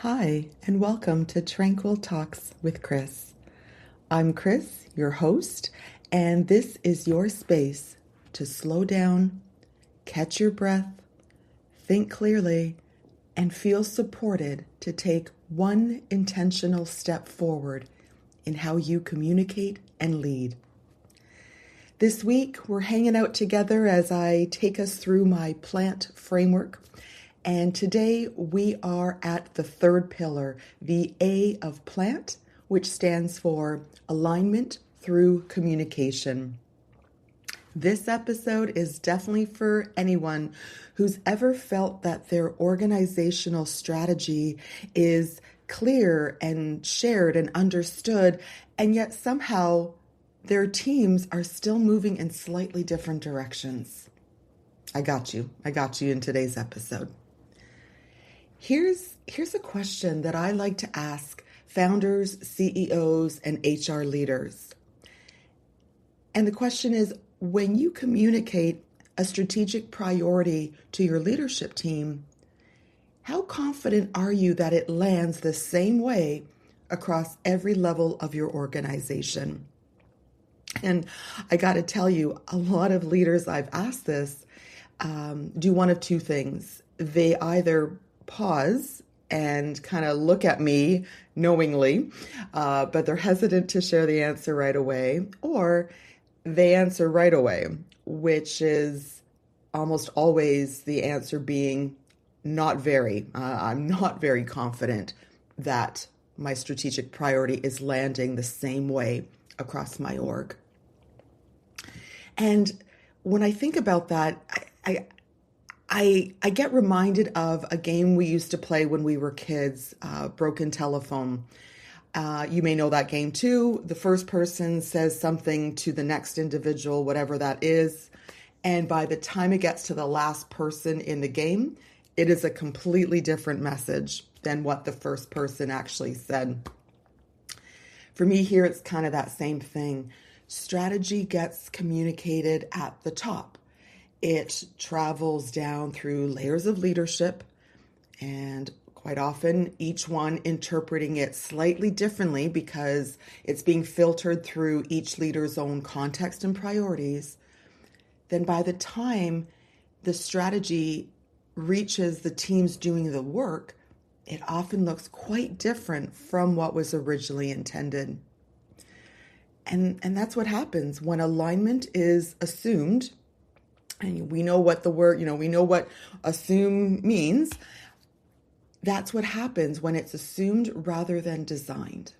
Hi, and welcome to Tranquil Talks with Chris. I'm Chris, your host, and this is your space to slow down, catch your breath, think clearly, and feel supported to take one intentional step forward in how you communicate and lead. This week, we're hanging out together as I take us through my plant framework. And today we are at the third pillar, the A of plant, which stands for alignment through communication. This episode is definitely for anyone who's ever felt that their organizational strategy is clear and shared and understood, and yet somehow their teams are still moving in slightly different directions. I got you in today's episode. Here's a question that I like to ask founders, CEOs, and HR leaders. And the question is, when you communicate a strategic priority to your leadership team, how confident are you that it lands the same way across every level of your organization? And I got to tell you, a lot of leaders I've asked this do one of two things. They either pause and kind of look at me knowingly, but they're hesitant to share the answer right away, or they answer right away, which is almost always the answer being not very. I'm not very confident that my strategic priority is landing the same way across my org. And when I think about that, I get reminded of a game we used to play when we were kids, Broken Telephone. You may know that game too. The first person says something to the next individual, whatever that is. And by the time it gets to the last person in the game, it is a completely different message than what the first person actually said. For me here, it's kind of that same thing. Strategy gets communicated at the top. It travels down through layers of leadership, and quite often each one interpreting it slightly differently because it's being filtered through each leader's own context and priorities. Then by the time the strategy reaches the teams doing the work, it often looks quite different from what was originally intended. And that's what happens when alignment is assumed. And we know what the word, we know what assume means. That's what happens when it's assumed rather than designed.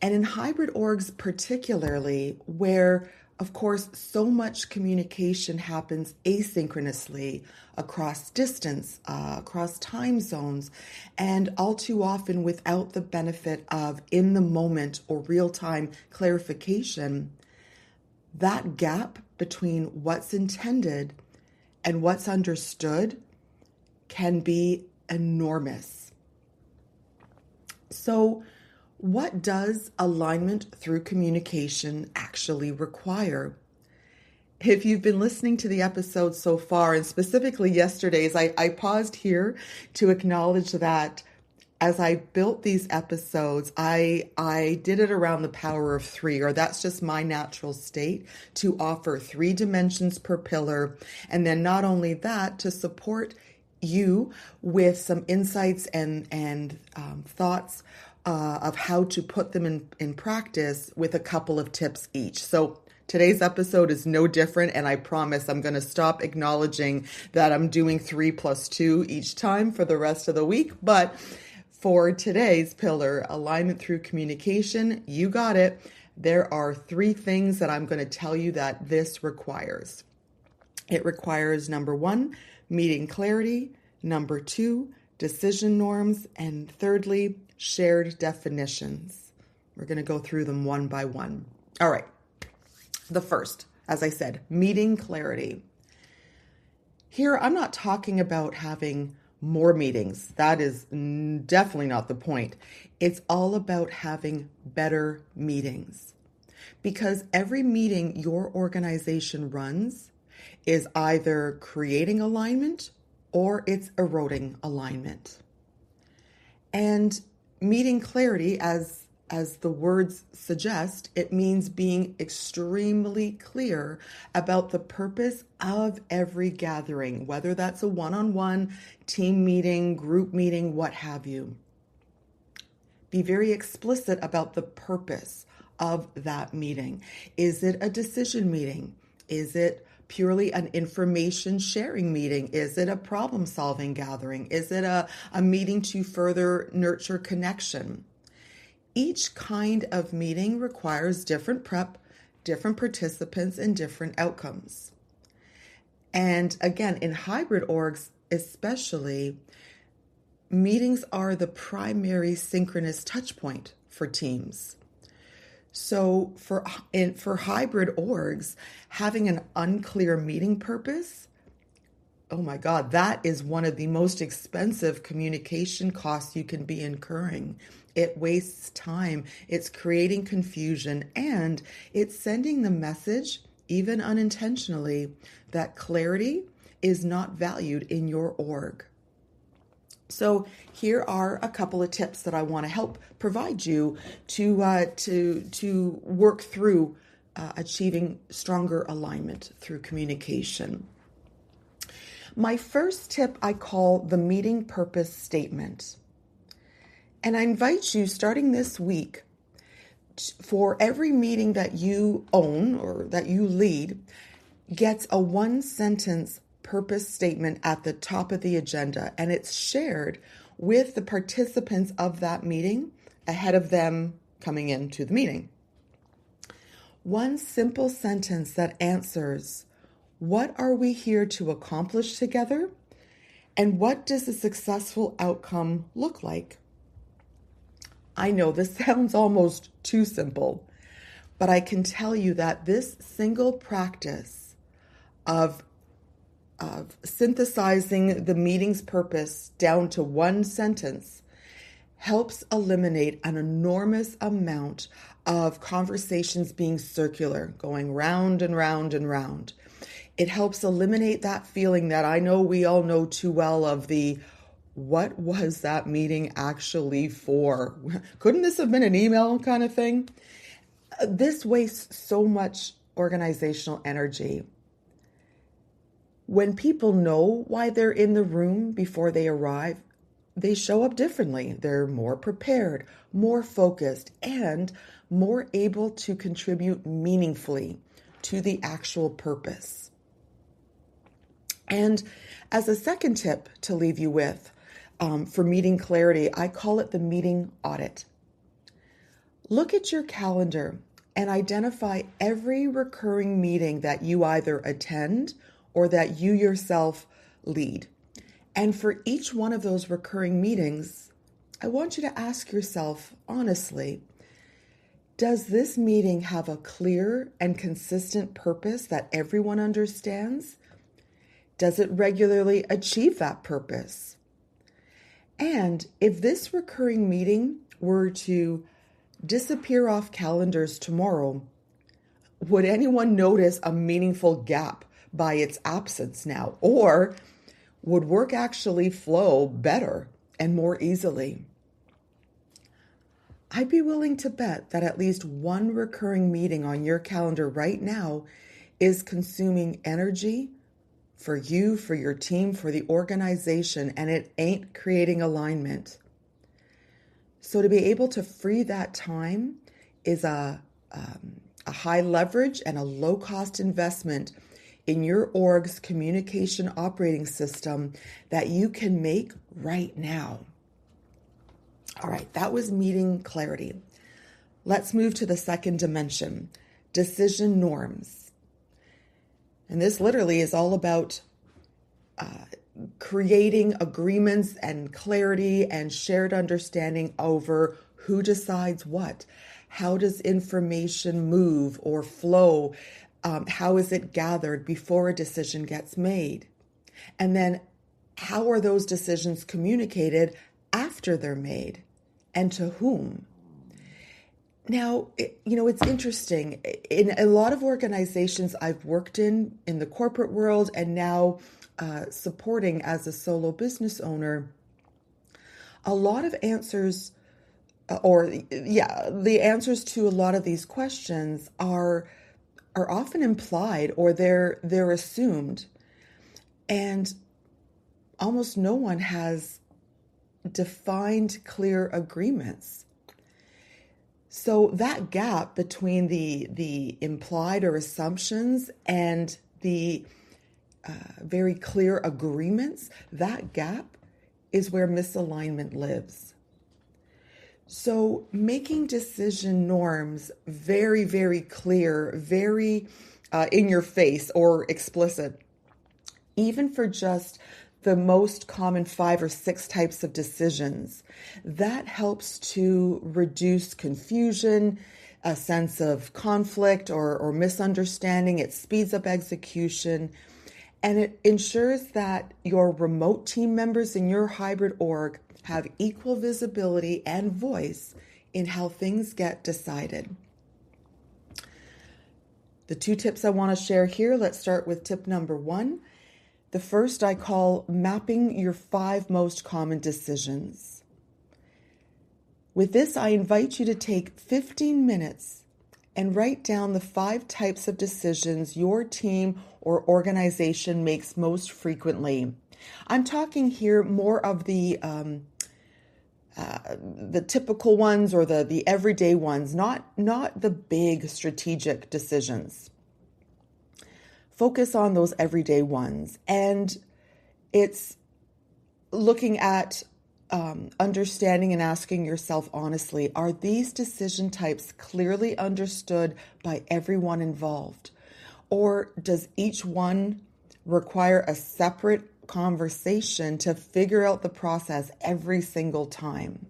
And in hybrid orgs particularly, where, of course, so much communication happens asynchronously across distance, across time zones, and all too often without the benefit of in-the-moment or real-time clarification, that gap between what's intended and what's understood can be enormous. So, what does alignment through communication actually require? If you've been listening to the episode so far, and specifically yesterday's, I paused here to acknowledge that as I built these episodes, I did it around the power of three, or that's just my natural state, to offer 3 dimensions per pillar. And then not only that, to support you with some insights and thoughts of how to put them in practice with a couple of tips each. So today's episode is no different, and I promise I'm going to stop acknowledging that I'm doing 3 plus 2 each time for the rest of the week. But for today's pillar, alignment through communication, you got it. There are 3 things that I'm going to tell you that this requires. It requires, number 1, meeting clarity, number 2, decision norms, and thirdly, shared definitions. We're going to go through them one by one. All right. The first, as I said, meeting clarity. Here, I'm not talking about having more meetings. That is definitely not the point. It's all about having better meetings. Because every meeting your organization runs is either creating alignment or it's eroding alignment. And meeting clarity, as the words suggest, it means being extremely clear about the purpose of every gathering, whether that's a one-on-one, team meeting, group meeting, what have you. Be very explicit about the purpose of that meeting. Is it a decision meeting? Is it purely an information sharing meeting? Is it a problem solving gathering? Is it a meeting to further nurture connection? Each kind of meeting requires different prep, different participants, and different outcomes. And again, in hybrid orgs especially, meetings are the primary synchronous touch point for teams. So for hybrid orgs, having an unclear meeting purpose, oh my God, that is one of the most expensive communication costs you can be incurring. It wastes time, it's creating confusion, and it's sending the message, even unintentionally, that clarity is not valued in your org. So here are a couple of tips that I want to help provide you to work through achieving stronger alignment through communication. My first tip I call the meeting purpose statement. And I invite you, starting this week, for every meeting that you own or that you lead, gets a one-sentence purpose statement at the top of the agenda, and it's shared with the participants of that meeting ahead of them coming into the meeting. One simple sentence that answers, what are we here to accomplish together? And what does a successful outcome look like? I know this sounds almost too simple, but I can tell you that this single practice of synthesizing the meeting's purpose down to one sentence helps eliminate an enormous amount of conversations being circular, going round and round and round. It helps eliminate that feeling that I know we all know too well of the, what was that meeting actually for? Couldn't this have been an email kind of thing? This wastes so much organizational energy. When people know why they're in the room before they arrive, they show up differently. They're more prepared, more focused, and more able to contribute meaningfully to the actual purpose. And as a second tip to leave you with for meeting clarity, I call it the meeting audit. Look at your calendar and identify every recurring meeting that you either attend or that you yourself lead. And for each one of those recurring meetings, I want you to ask yourself honestly, does this meeting have a clear and consistent purpose that everyone understands? Does it regularly achieve that purpose? And if this recurring meeting were to disappear off calendars tomorrow, would anyone notice a meaningful gap by its absence now? Or would work actually flow better and more easily? I'd be willing to bet that at least one recurring meeting on your calendar right now is consuming energy for you, for your team, for the organization, and it ain't creating alignment. So to be able to free that time is a high leverage and a low cost investment in your org's communication operating system that you can make right now. All right, that was meeting clarity. Let's move to the second dimension, decision norms. And this literally is all about creating agreements and clarity and shared understanding over who decides what. How does information move or flow? How is it gathered before a decision gets made? And then how are those decisions communicated after they're made, and to whom? Now, it's interesting. In a lot of organizations I've worked in the corporate world and now supporting as a solo business owner, A lot of answers, the answers to a lot of these questions are often implied, or they're assumed, and almost no one has defined clear agreements. So that gap between the implied or assumptions and the very clear agreements, that gap is where misalignment lives. So making decision norms very, very clear, very in your face or explicit, even for just the most common 5 or 6 types of decisions, that helps to reduce confusion, a sense of conflict or misunderstanding. It speeds up execution, and it ensures that your remote team members in your hybrid org have equal visibility and voice in how things get decided. The 2 tips I want to share here, let's start with tip number 1. The first I call mapping your 5 most common decisions. With this, I invite you to take 15 minutes and write down the 5 types of decisions your team or organization makes most frequently. I'm talking here more of the typical ones, or the everyday ones, not the big strategic decisions. Focus on those everyday ones, and it's looking at understanding and asking yourself honestly, are these decision types clearly understood by everyone involved? Or does each one require a separate conversation to figure out the process every single time?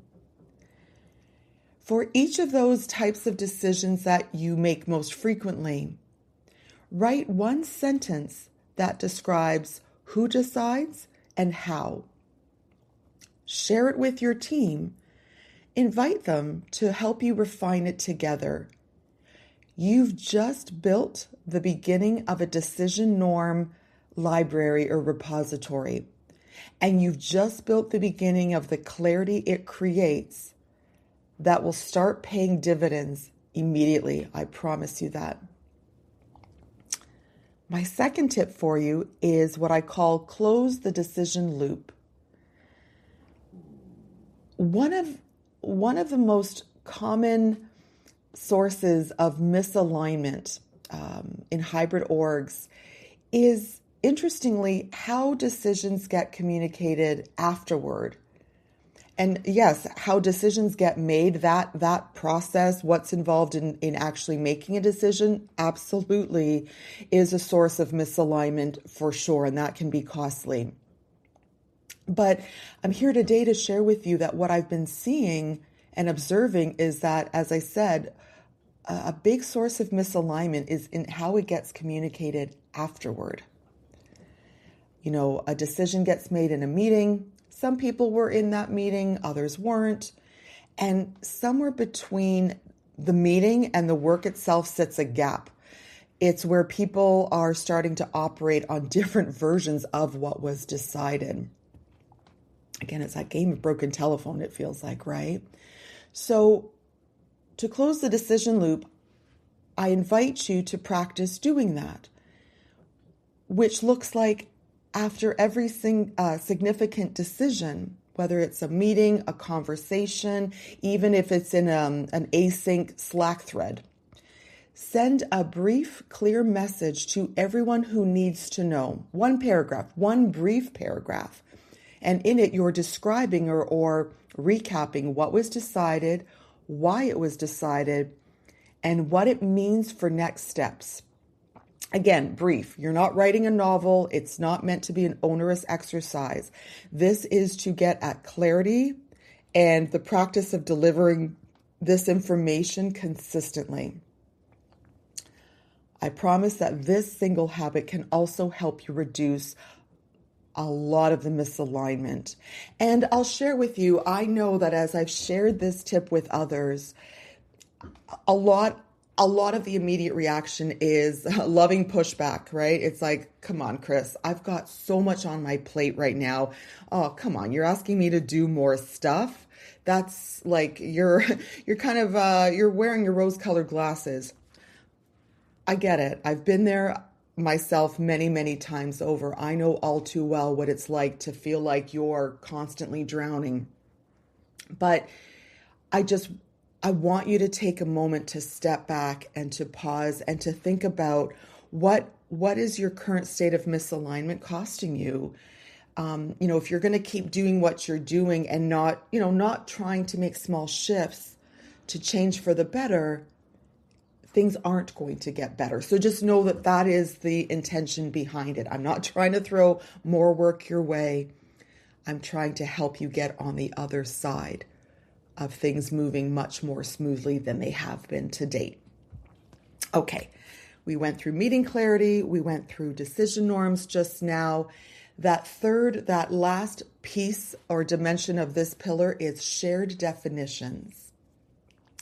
For each of those types of decisions that you make most frequently, write 1 sentence that describes who decides and how. Share it with your team. Invite them to help you refine it together. You've just built the beginning of a decision norm library or repository, and you've just built the beginning of the clarity it creates that will start paying dividends immediately. I promise you that. My second tip for you is what I call close the decision loop. One of the most common sources of misalignment in hybrid orgs is, interestingly, how decisions get communicated afterward. And yes, how decisions get made, that process, what's involved in actually making a decision, absolutely is a source of misalignment for sure, and that can be costly. But I'm here today to share with you that what I've been seeing and observing is that, as I said, a big source of misalignment is in how it gets communicated afterward. You know, a decision gets made in a meeting. Some people were in that meeting, others weren't. And somewhere between the meeting and the work itself sits a gap. It's where people are starting to operate on different versions of what was decided. Again, it's that game of broken telephone, it feels like, right? So to close the decision loop, I invite you to practice doing that, which looks like after every significant decision, whether it's a meeting, a conversation, even if it's in an async Slack thread, send a brief, clear message to everyone who needs to know. 1 paragraph, 1 brief paragraph. And in it, you're describing or recapping what was decided, why it was decided, and what it means for next steps. Again, brief. You're not writing a novel. It's not meant to be an onerous exercise. This is to get at clarity and the practice of delivering this information consistently. I promise that this single habit can also help you reduce a lot of the misalignment. And I'll share with you, I know that as I've shared this tip with others, a lot a lot of the immediate reaction is loving pushback, right? It's like, come on, Chris, I've got so much on my plate right now. Oh, come on, you're asking me to do more stuff. That's like you're kind of you're wearing your rose-colored glasses. I get it. I've been there myself many, many times over. I know all too well what it's like to feel like you're constantly drowning. But I just I want you to take a moment to step back and to pause and to think about what is your current state of misalignment costing you? If you're going to keep doing what you're doing and not trying to make small shifts to change for the better, things aren't going to get better. So just know that that is the intention behind it. I'm not trying to throw more work your way. I'm trying to help you get on the other side of things moving much more smoothly than they have been to date. Okay, we went through meeting clarity, we went through decision norms just now. That last piece or dimension of this pillar is shared definitions.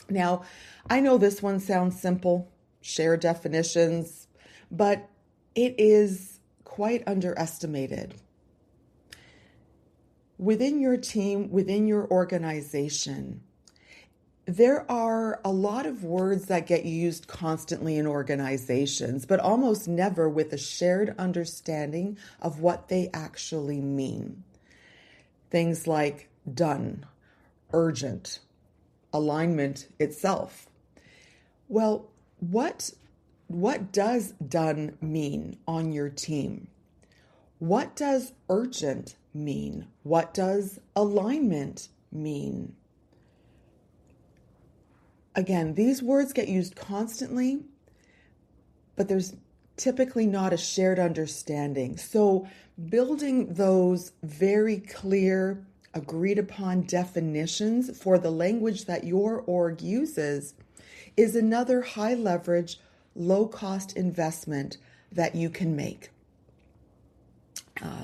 Now, I know this one sounds simple, shared definitions, but it is quite underestimated. Within your team, within your organization, there are a lot of words that get used constantly in organizations, but almost never with a shared understanding of what they actually mean. Things like done, urgent, alignment itself. Well, what does done mean on your team? What does urgent mean? What does alignment mean? Again, these words get used constantly, but there's typically not a shared understanding. So building those very clear, agreed upon definitions for the language that your org uses is another high leverage, low cost investment that you can make.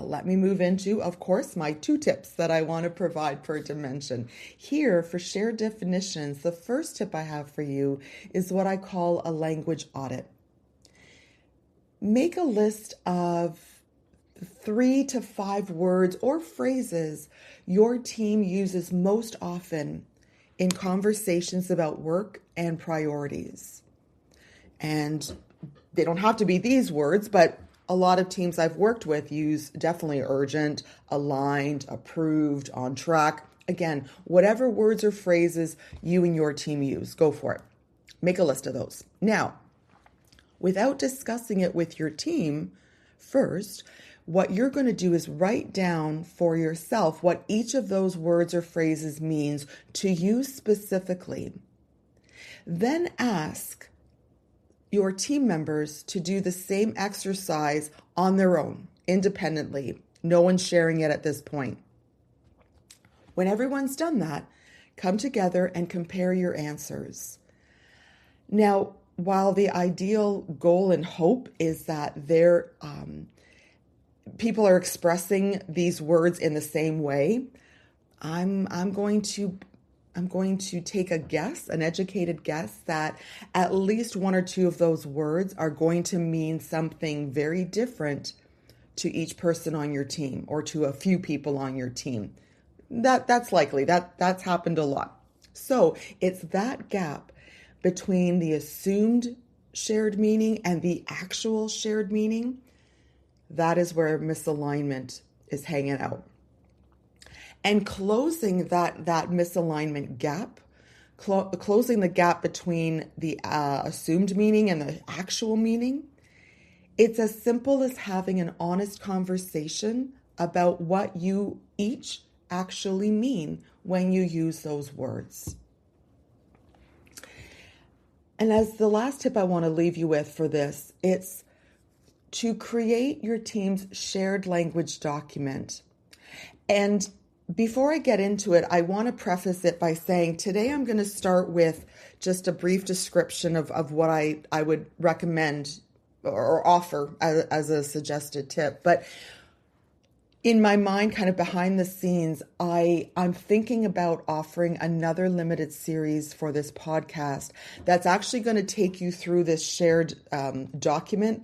Let me move into, of course, my 2 tips that I want to provide per dimension. Here, for shared definitions, the first tip I have for you is what I call a language audit. Make a list of 3 to 5 words or phrases your team uses most often in conversations about work and priorities. And they don't have to be these words, but a lot of teams I've worked with use definitely urgent, aligned, approved, on track. Again, whatever words or phrases you and your team use, go for it. Make a list of those. Now, without discussing it with your team, first, what you're going to do is write down for yourself what each of those words or phrases means to you specifically. Then ask your team members to do the same exercise on their own, independently. No one's sharing it at this point. When everyone's done that, come together and compare your answers. Now, while the ideal goal and hope is that people are expressing these words in the same way, I'm going to take a guess, an educated guess, that at least 1 or 2 of those words are going to mean something very different to each person on your team or to a few people on your team. That's likely. That's happened a lot. So it's that gap between the assumed shared meaning and the actual shared meaning. That is where misalignment is hanging out. And closing that misalignment gap, closing the gap between the assumed meaning and the actual meaning, it's as simple as having an honest conversation about what you each actually mean when you use those words. And as the last tip I want to leave you with for this, it's to create your team's shared language document. And before I get into it, I want to preface it by saying today I'm going to start with just a brief description of what I would recommend or offer as a suggested tip. But In my mind, kind of behind the scenes, I'm thinking about offering another limited series for this podcast that's actually going to take you through this shared document.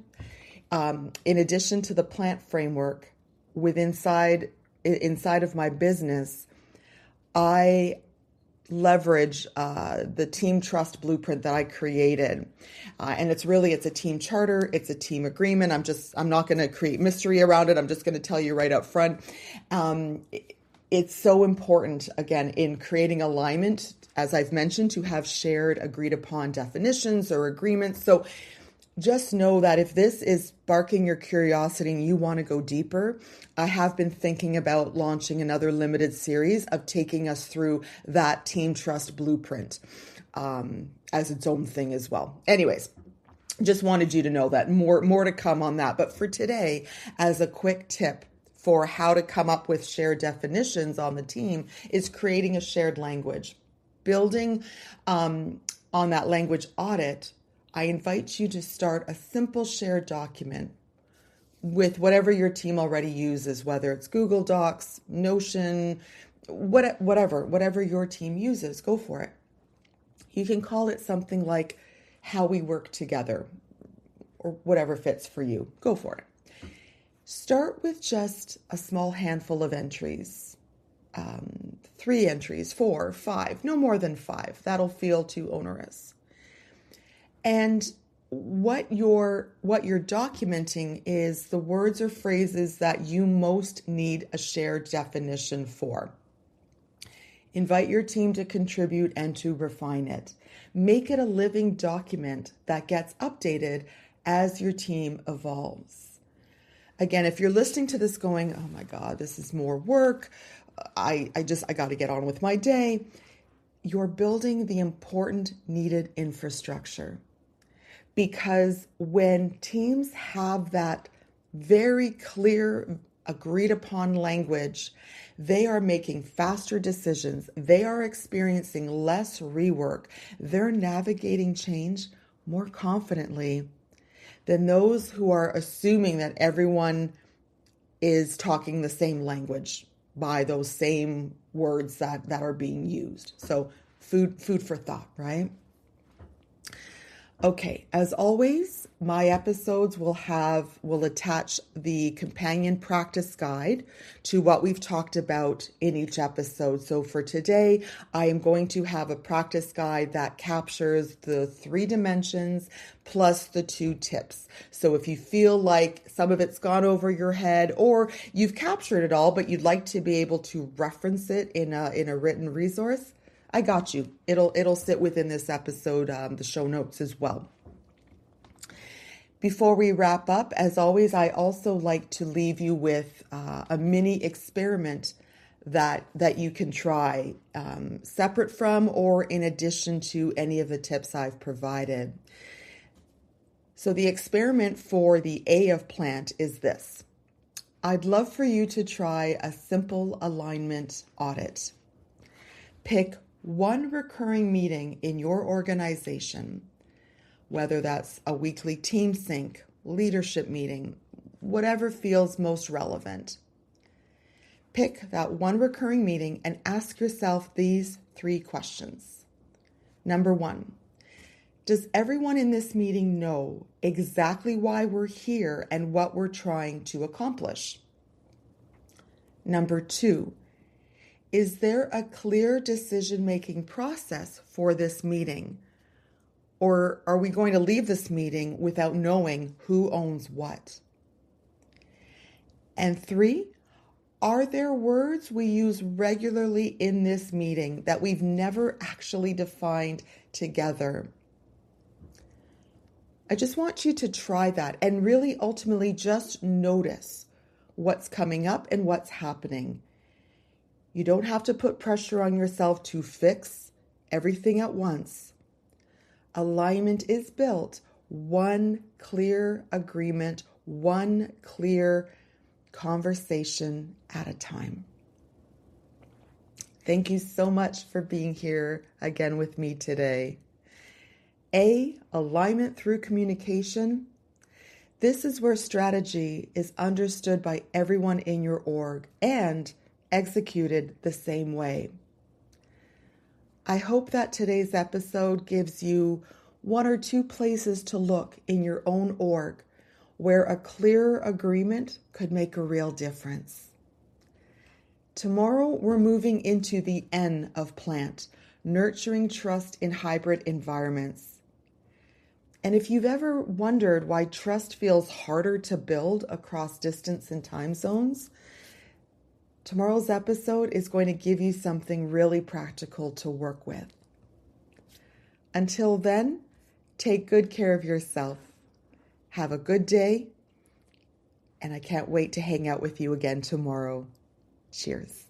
In addition to the plant framework, inside of my business, I leverage the team trust blueprint that I created. And it's a team charter. It's a team agreement. I'm not going to create mystery around it. I'm just going to tell you right up front. It's so important, again, in creating alignment, as I've mentioned, to have shared agreed upon definitions or agreements. So just know that if this is sparking your curiosity and you want to go deeper, I have been thinking about launching another limited series of taking us through that team trust blueprint as its own thing as well. Anyways, just wanted you to know that more to come on that. But for today, as a quick tip for how to come up with shared definitions on the team is creating a shared language. Building on that language audit, I invite you to start a simple shared document with whatever your team already uses, whether it's Google Docs, Notion, whatever your team uses, go for it. You can call it something like how we work together or whatever fits for you. Go for it. Start with just a small handful of entries, 3 entries, 4, 5, no more than 5. That'll feel too onerous. And what you're documenting is the words or phrases that you most need a shared definition for. Invite your team to contribute and to refine it. Make it a living document that gets updated as your team evolves. Again, if you're listening to this going, oh my God, this is more work. I got to get on with my day. You're building the important needed infrastructure. Because when teams have that very clear, agreed upon language, they are making faster decisions. They are experiencing less rework. They're navigating change more confidently than those who are assuming that everyone is talking the same language by those same words that are being used. So food for thought, right? Okay, as always, my episodes will attach the companion practice guide to what we've talked about in each episode. So for today, I am going to have a practice guide that captures the 3 dimensions plus the 2 tips. So if you feel like some of it's gone over your head or you've captured it all, but you'd like to be able to reference it in a written resource, I got you. It'll sit within this episode, the show notes as well. Before we wrap up, as always, I also like to leave you with a mini experiment that you can try separate from or in addition to any of the tips I've provided. So the experiment for the A of plant is this. I'd love for you to try a simple alignment audit. Pick one recurring meeting in your organization, whether that's a weekly team sync, leadership meeting, whatever feels most relevant. Pick that one recurring meeting and ask yourself these 3 questions. Number 1, does everyone in this meeting know exactly why we're here and what we're trying to accomplish? Number 2, is there a clear decision-making process for this meeting? Or are we going to leave this meeting without knowing who owns what? And 3, are there words we use regularly in this meeting that we've never actually defined together? I just want you to try that and really ultimately just notice what's coming up and what's happening. You don't have to put pressure on yourself to fix everything at once. Alignment is built one clear agreement, one clear conversation at a time. Thank you so much for being here again with me today. A, alignment through communication. This is where strategy is understood by everyone in your org and executed the same way. I hope that today's episode gives you one or two places to look in your own org where a clearer agreement could make a real difference. Tomorrow, we're moving into the N of plant, nurturing trust in hybrid environments. And if you've ever wondered why trust feels harder to build across distance and time zones, tomorrow's episode is going to give you something really practical to work with. Until then, take good care of yourself. Have a good day, and I can't wait to hang out with you again tomorrow. Cheers.